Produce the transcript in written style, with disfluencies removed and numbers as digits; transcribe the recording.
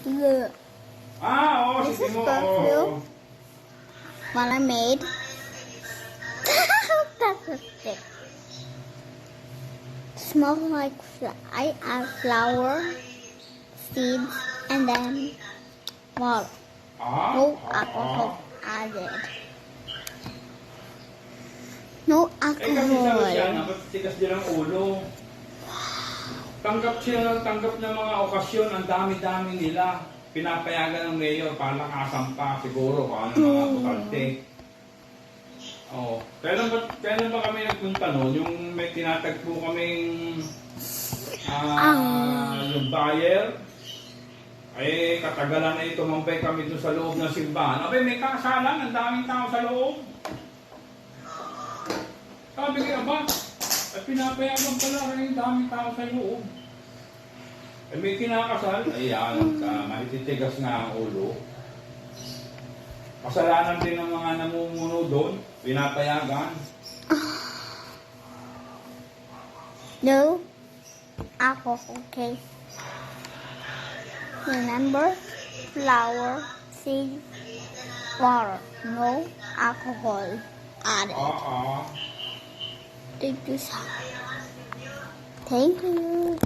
Look, Oo, This sige is mo. perfume. what I made. That's a stick. Smells like I add flour, seeds, and then water. No alcohol added. No Eh kasi sa Luciana, alcohol. ba't tigas din ang ulo? Tanggap siya ng tanggap ng mga okasyon, ang dami-dami nila. Pinapayagan ng mayor, parang kasampa siguro, kung ano mga bukante. Oo. Kailan ba kami nagpunta noon? Yung may tinatagpo kaming yung buyer. Eh, katagalan na ito, mampay kami doon sa loob ng simbahan. Abay, may kasalan, ang daming tao sa loob. Sabi kaya ba, at pinapayagan pala rin yung daming tao sa loob. Eh, may kinakasal, ayan, matitigas nga ang ulo. Kasalanan din ng mga namumuno doon, pinapayagan. No alcohol, okay? Remember, flour, seeds, water. No alcohol added. Oo. Thank you. Thank you.